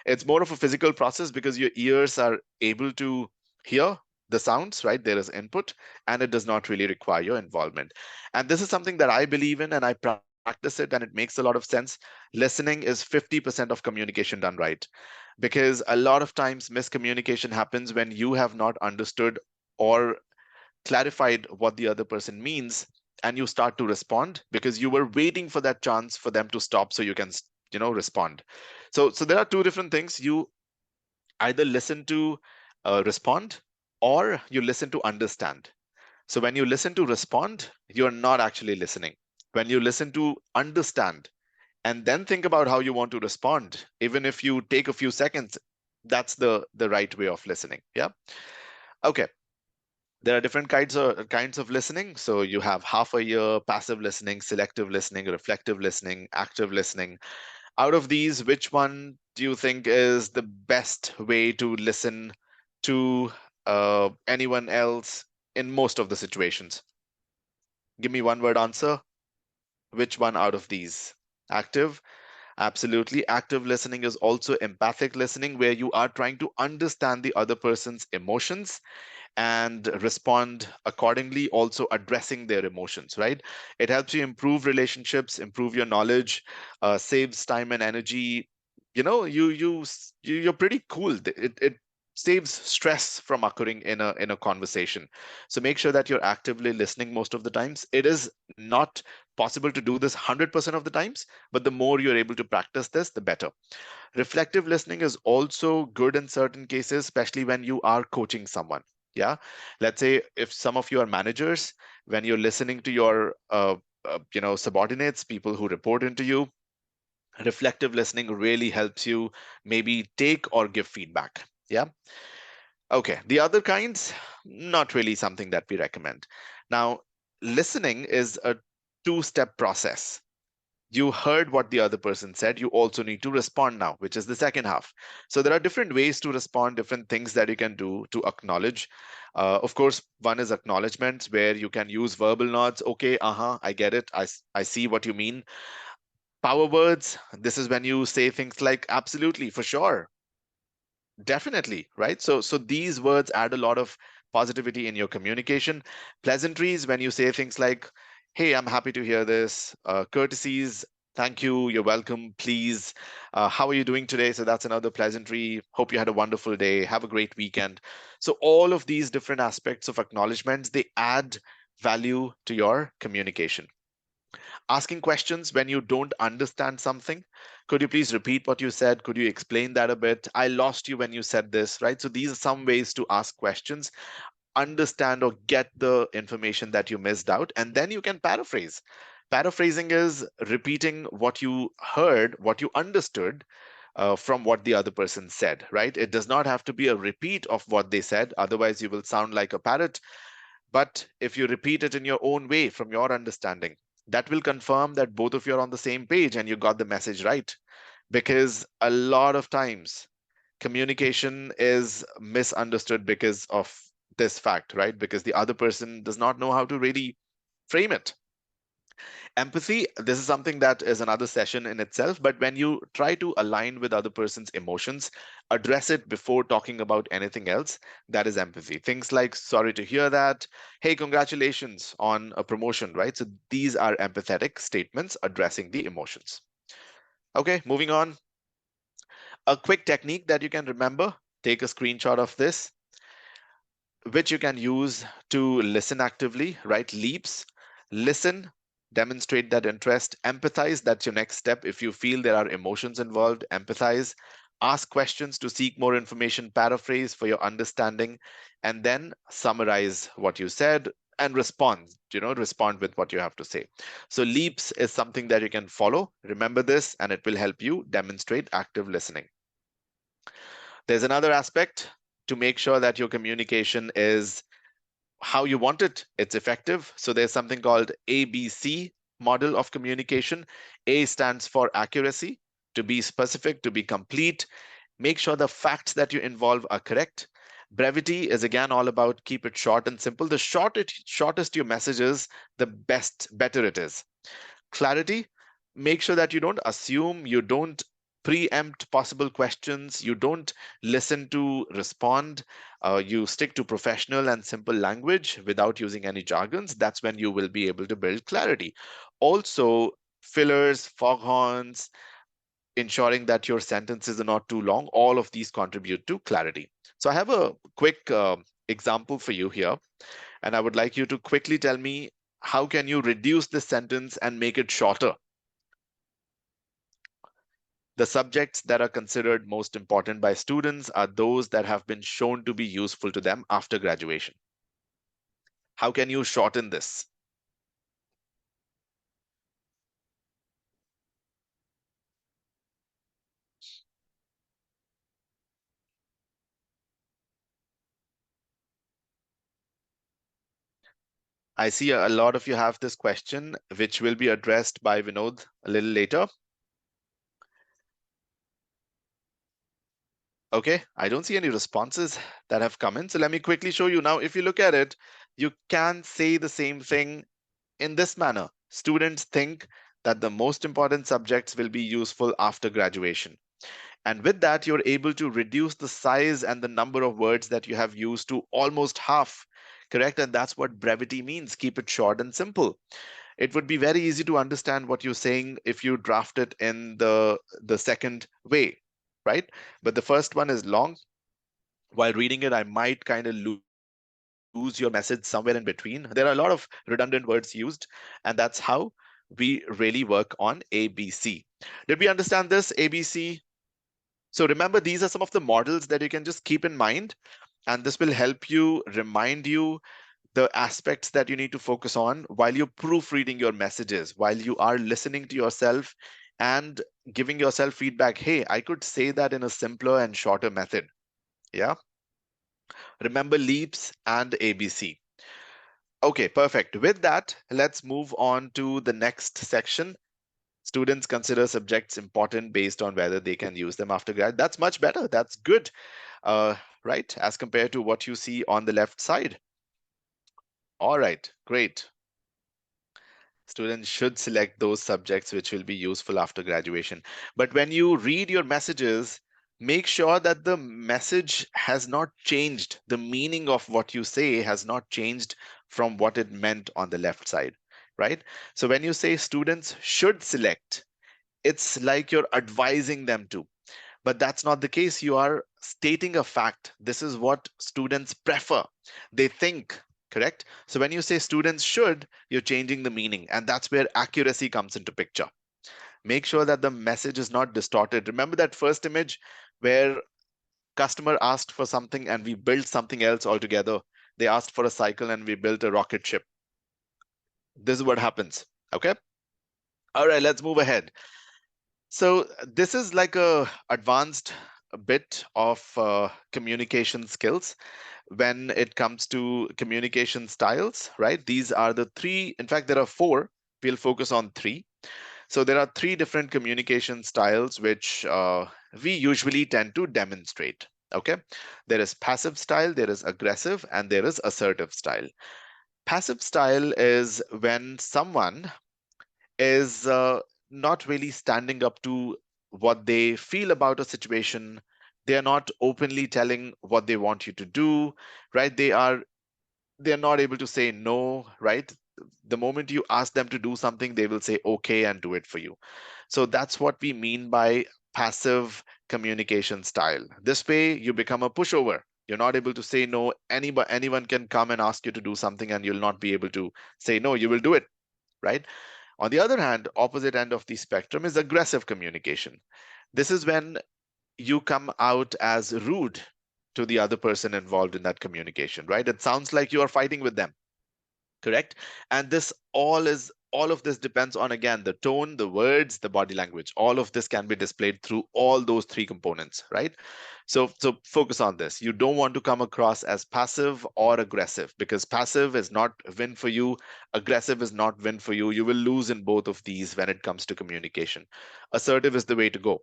It's more of a physical process because your ears are able to hear the sounds, right? There is input, and it does not really require your involvement. And this is something that I believe in and I practice it, and it makes a lot of sense. Listening is 50% of communication done right, because a lot of times miscommunication happens when you have not understood or clarified what the other person means, and you start to respond because you were waiting for that chance for them to stop so you can respond. So there are two different things. You either listen to respond, or you listen to understand. So when you listen to respond, you're not actually listening. When you listen to understand and then think about how you want to respond, even if you take a few seconds, that's the right way of listening. Yeah. Okay. There are different kinds of listening. So you have half a year, passive listening, selective listening, reflective listening, active listening. Out of these, which one do you think is the best way to listen to anyone else in most of the situations? Give me one word answer. Which one out of these? Active? Absolutely. Active listening is also empathic listening, where you are trying to understand the other person's emotions and respond accordingly, also addressing their emotions, right? It helps you improve relationships, improve your knowledge, saves time and energy. You're pretty cool. It saves stress from occurring in a conversation. So make sure that you're actively listening most of the times. It is not possible to do this 100% of the times, but the more you're able to practice this, the better. Reflective listening is also good in certain cases, especially when you are coaching someone. Yeah. Let's say if some of you are managers, when you're listening to your subordinates, people who report into you, reflective listening really helps you maybe take or give feedback. Yeah. Okay. The other kinds, not really something that we recommend. Now, listening is a two-step process. You heard what the other person said. You also need to respond now, which is the second half. So there are different ways to respond, different things that you can do to acknowledge. Of course, one is acknowledgements, where you can use verbal nods. Okay, I get it. I see what you mean. Power words, this is when you say things like absolutely, for sure, definitely, right? So these words add a lot of positivity in your communication. Pleasantries, when you say things like, "Hey, I'm happy to hear this." Courtesies, "Thank you, you're welcome, please." How are you doing today? So that's another pleasantry. "Hope you had a wonderful day. Have a great weekend." So all of these different aspects of acknowledgments, they add value to your communication. Asking questions when you don't understand something. "Could you please repeat what you said? Could you explain that a bit? I lost you when you said this," right? So these are some ways to ask questions, understand or get the information that you missed out, and then you can paraphrase. Paraphrasing is repeating what you heard, what you understood from what the other person said, right? It does not have to be a repeat of what they said, otherwise, you will sound like a parrot. But if you repeat it in your own way from your understanding, that will confirm that both of you are on the same page and you got the message right. Because a lot of times communication is misunderstood because of this fact, right? Because the other person does not know how to really frame it. Empathy, this is something that is another session in itself, but when you try to align with other person's emotions, address it before talking about anything else, that is empathy. Things like, "Sorry to hear that," "Hey, congratulations on a promotion," right? So these are empathetic statements addressing the emotions. Okay, moving on. A quick technique that you can remember, take a screenshot of this, which you can use to listen actively, right? Leaps, listen, demonstrate that interest, empathize, that's your next step. If you feel there are emotions involved, empathize, ask questions to seek more information, paraphrase for your understanding, and then summarize what you said and respond with what you have to say. So leaps is something that you can follow. Remember this, and it will help you demonstrate active listening. There's another aspect to make sure that your communication is how you want it, it's effective. So there's something called ABC model of communication. A stands for accuracy, to be specific, to be complete. Make sure the facts that you involve are correct. Brevity is again all about keep it short and simple. The shortest your message is, the better it is. Clarity, make sure that you don't assume, you don't preempt possible questions, you don't listen to respond. You stick to professional and simple language without using any jargons. That's when you will be able to build clarity. Also, fillers, foghorns, ensuring that your sentences are not too long, all of these contribute to clarity. So I have a quick example for you here, and I would like you to quickly tell me how can you reduce this sentence and make it shorter. The subjects that are considered most important by students are those that have been shown to be useful to them after graduation. How can you shorten this? I see a lot of you have this question, which will be addressed by Vinod a little later. Okay, I don't see any responses that have come in. So let me quickly show you. Now, if you look at it, you can say the same thing in this manner. Students think that the most important subjects will be useful after graduation. And with that, you're able to reduce the size and the number of words that you have used to almost half, correct? And that's what brevity means. Keep it short and simple. It would be very easy to understand what you're saying if you draft it in the second way, right? But the first one is long. While reading it, I might kind of lose your message somewhere in between. There are a lot of redundant words used, and that's how we really work on ABC. Did we understand this? ABC. So remember, these are some of the models that you can just keep in mind, and this will help you remind you the aspects that you need to focus on while you're proofreading your messages, while you are listening to yourself and giving yourself feedback. Hey, I could say that in a simpler and shorter method. Yeah. Remember leaps and ABC. Okay, perfect. With that, let's move on to the next section. Students consider subjects important based on whether they can use them after grad. That's much better. That's good, right? As compared to what you see on the left side. All right, great. Students should select those subjects which will be useful after graduation. But when you read your messages, make sure that the message has not changed. The meaning of what you say has not changed from what it meant on the left side, right? So when you say students should select, it's like you're advising them to. But that's not the case. You are stating a fact. This is what students prefer. They think, correct? So when you say students should, you're changing the meaning. And that's where accuracy comes into picture. Make sure that the message is not distorted. Remember that first image where customer asked for something and we built something else altogether. They asked for a cycle and we built a rocket ship. This is what happens. Okay. All right, let's move ahead. So this is like a advanced bit of communication skills when it comes to communication styles, right? These are the three, in fact, there are four. We'll focus on three. So there are three different communication styles which we usually tend to demonstrate. Okay, there is passive style, there is aggressive, and there is assertive style. Passive style is when someone is not really standing up to what they feel about a situation. They are not openly telling what they want you to do, right? They're not able to say no, right? The moment you ask them to do something, they will say okay and do it for you. So that's what we mean by passive communication style. This way, you become a pushover. You're not able to say no. Anyone can come and ask you to do something, and you'll not be able to say no. You will do it, right? On the other hand, opposite end of the spectrum is aggressive communication. This is when you come out as rude to the other person involved in that communication, right? It sounds like you are fighting with them, correct? And this all is all of this depends on, again, the tone, the words, the body language. All of this can be displayed through all those three components, right? So focus on this. You don't want to come across as passive or aggressive, because passive is not win for you, aggressive is not win for you. You will lose in both of these when it comes to communication. Assertive is the way to go.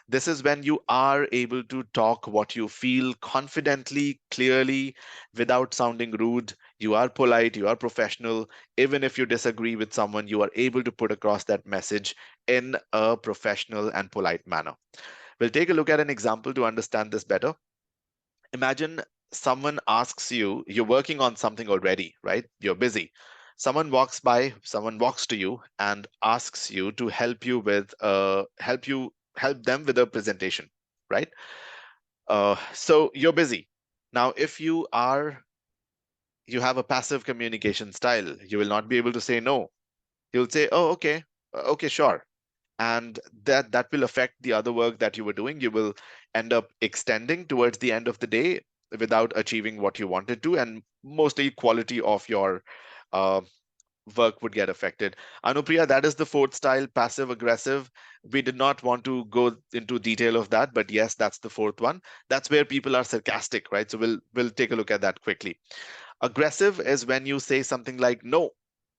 This is when you are able to talk what you feel confidently, clearly, without sounding rude. You are polite, you are professional. Even if you disagree with someone, you are able to put across that message in a professional and polite manner. We'll take a look at an example to understand this better. Imagine someone asks you, you're working on something already, right? You're busy. Someone walks by, someone walks to you and asks you to help them with a presentation, right? So you're busy. Now, if you have a passive communication style, you will not be able to say no. You'll say, oh, okay, okay, sure. And that will affect the other work that you were doing. You will end up extending towards the end of the day without achieving what you wanted to, and mostly quality of your uh, work would get affected. Anupriya, that is the fourth style, passive aggressive. We did not want to go into detail of that, but yes, that's the fourth one. That's where people are sarcastic, right? So we'll take a look at that quickly. Aggressive is when you say something like, no,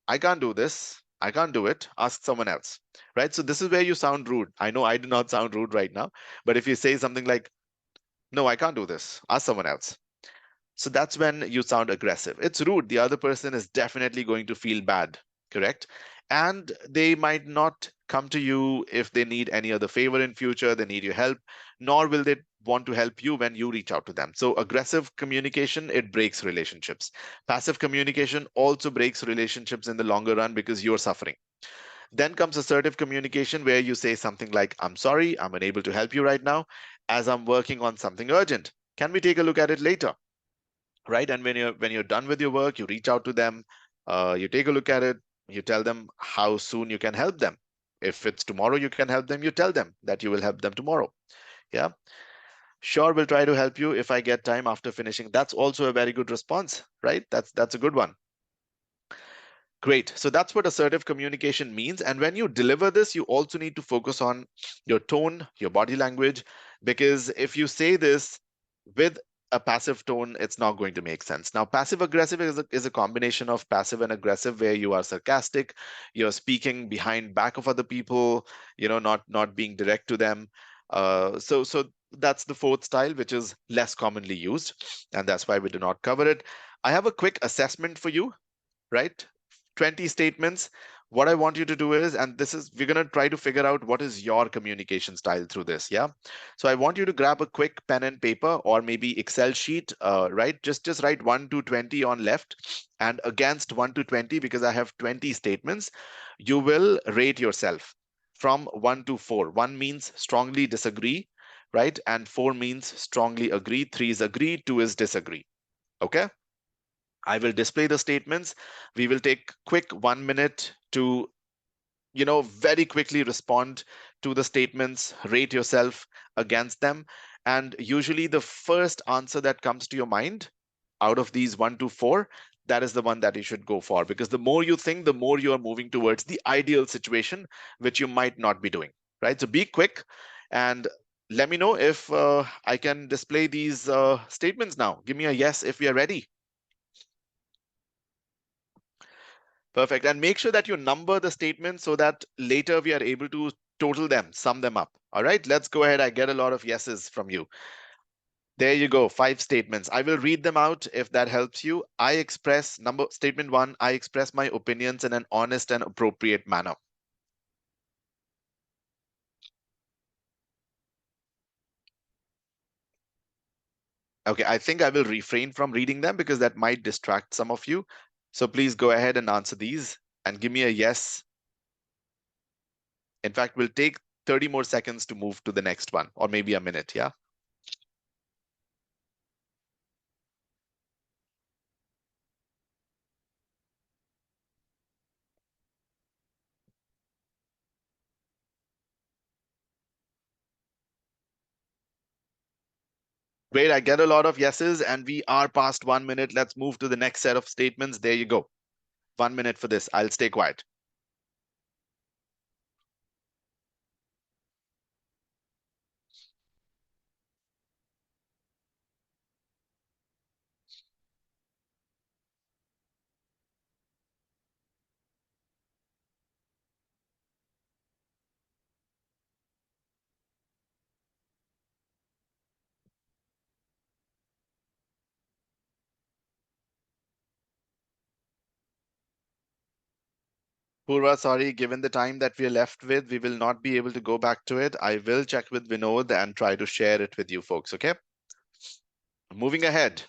I can't do this. I can't do it. Ask someone else. Right? So this is where you sound rude. I know I do not sound rude right now, but if you say something like, no, I can't do this, ask someone else. So that's when you sound aggressive. It's rude. The other person is definitely going to feel bad, correct? And they might not come to you if they need any other favor in future, they need your help, nor will they want to help you when you reach out to them. So aggressive communication, it breaks relationships. Passive communication also breaks relationships in the longer run because you're suffering. Then comes assertive communication, where you say something like, I'm sorry, I'm unable to help you right now, as I'm working on something urgent. Can we take a look at it later? Right? And when you're done with your work, you reach out to them, you take a look at it, you tell them how soon you can help them. If it's tomorrow you can help them, you tell them that you will help them tomorrow. Yeah, sure, we'll try to help you if I get time after finishing. That's also a very good response, right? That's a good one. Great. So that's what assertive communication means. And when you deliver this, you also need to focus on your tone, your body language, because if you say this with a passive tone, it's not going to make sense. Now, passive aggressive is a combination of passive and aggressive, where you are sarcastic, you're speaking behind back of other people, not being direct to them. So that's the fourth style, which is less commonly used, and that's why we do not cover it. I have a quick assessment for you, right? 20 statements. What I want you to do is, and this is, we're going to try to figure out what is your communication style through this. Yeah. So I want you to grab a quick pen and paper, or maybe Excel sheet, right? Just write 1 to 20 on left, and against 1 to 20, because I have 20 statements, you will rate yourself from 1 to 4. 1 means strongly disagree, right? And 4 means strongly agree. 3 is agree, 2 is disagree. Okay. I will display the statements. We will take quick 1 minute to, very quickly respond to the statements, rate yourself against them. And usually the first answer that comes to your mind out of these 1 to 4, that is the one that you should go for, because the more you think, the more you are moving towards the ideal situation, which you might not be doing, right? So be quick and let me know if I can display these statements now. Give me a yes if we are ready. Perfect. And make sure that you number the statements so that later we are able to total them, sum them up. All right, let's go ahead. I get a lot of yeses from you. There you go, 5 statements. I will read them out if that helps you. Statement 1, I express my opinions in an honest and appropriate manner. Okay, I think I will refrain from reading them because that might distract some of you. So please go ahead and answer these and give me a yes. In fact, we'll take 30 more seconds to move to the next one, or maybe a minute, yeah? Great, I get a lot of yeses, and we are past 1 minute. Let's move to the next set of statements. There you go. 1 minute for this. I'll stay quiet. Purva, sorry, given the time that we are left with, we will not be able to go back to it. I will check with Vinod and try to share it with you folks, okay? Moving ahead.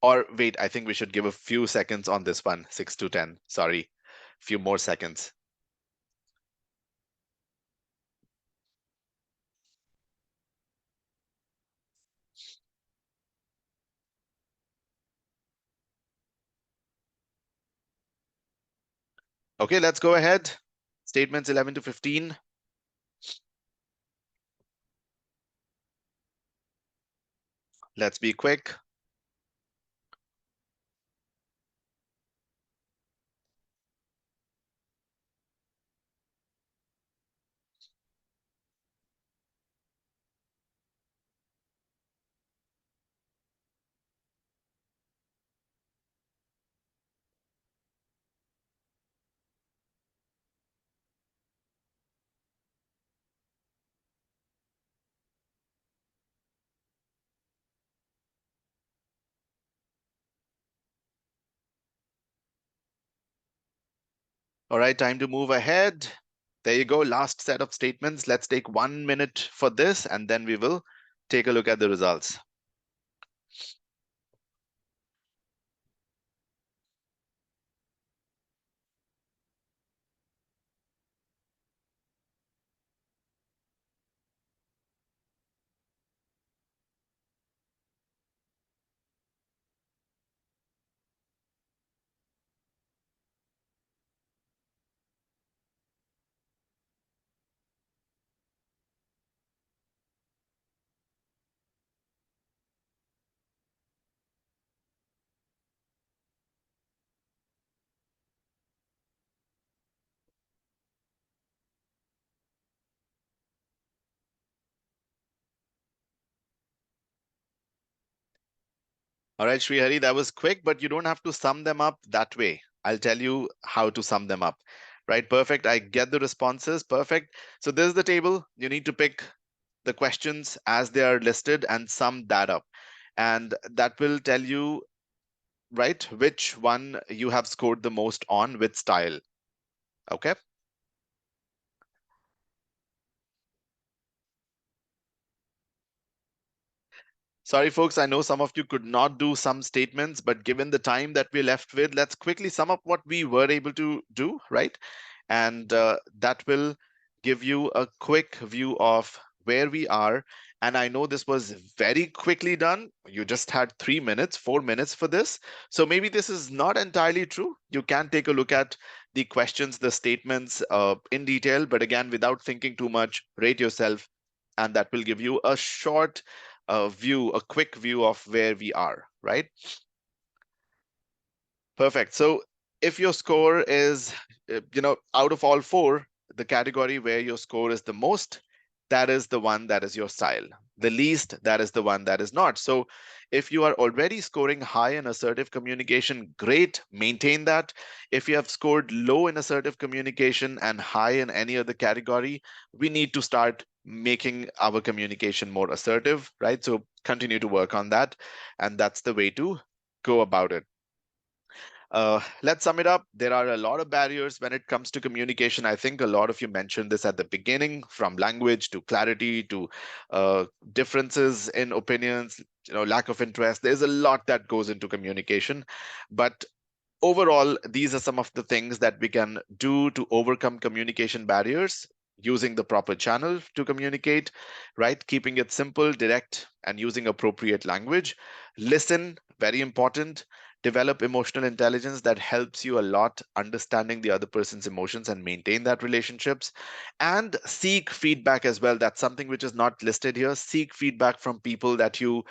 Or wait, I think we should give a few seconds on this one, 6 to 10. Sorry, few more seconds. Okay, let's go ahead. Statements 11 to 15. Let's be quick. All right, time to move ahead. There you go, last set of statements. Let's take 1 minute for this, and then we will take a look at the results. All right, Srihari, that was quick, but you don't have to sum them up that way. I'll tell you how to sum them up. Right, perfect. I get the responses. Perfect. So this is the table. You need to pick the questions as they are listed and sum that up. And that will tell you, right, which one you have scored the most on with style. Okay. Sorry, folks, I know some of you could not do some statements, but given the time that we're left with, let's quickly sum up what we were able to do, right? And that will give you a quick view of where we are. And I know this was very quickly done. You just had 3 minutes, 4 minutes for this. So maybe this is not entirely true. You can take a look at the questions, the statements in detail, but again, without thinking too much, rate yourself. And that will give you a short view, a quick view of where we are, right? Perfect. So if your score is, out of all four, the category where your score is the most, that is the one that is your style. The least, that is the one that is not. So if you are already scoring high in assertive communication, great, maintain that. If you have scored low in assertive communication and high in any other category, we need to start making our communication more assertive, right? So continue to work on that. And that's the way to go about it. Let's sum it up. There are a lot of barriers when it comes to communication. I think a lot of you mentioned this at the beginning, from language to clarity to differences in opinions, lack of interest. There's a lot that goes into communication, but overall, these are some of the things that we can do to overcome communication barriers using the proper channel to communicate, right? Keeping it simple, direct, and using appropriate language. Listen, very important. Develop emotional intelligence that helps you a lot understanding the other person's emotions and maintain that relationships. And seek feedback as well. That's something which is not listed here. Seek feedback from people that you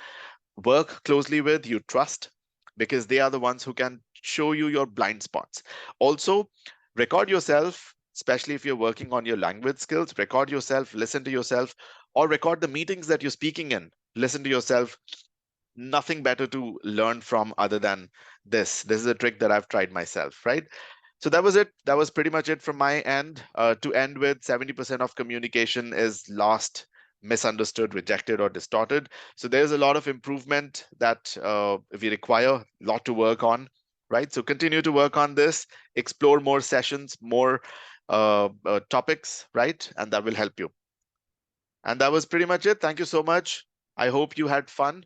work closely with, you trust, because they are the ones who can show you your blind spots. Also, record yourself, especially if you're working on your language skills, record yourself, listen to yourself, or record the meetings that you're speaking in. Listen to yourself. Nothing better to learn from other than this. This is a trick that I've tried myself, right? So that was it. That was pretty much it from my end. To end with, 70% of communication is lost, misunderstood, rejected, or distorted. So there's a lot of improvement that we require, a lot to work on. right? So continue to work on this, explore more sessions, more topics, right? And that will help you. And that was pretty much it. Thank you so much. I hope you had fun.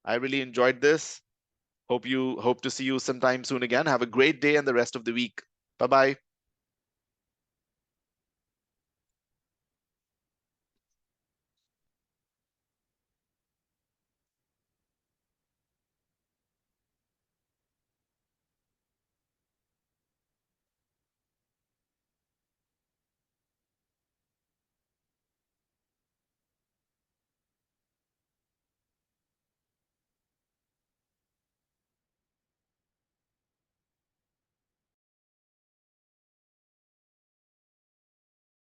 I really enjoyed this. Hope to see you sometime soon again. Have a great day and the rest of the week. Bye-bye.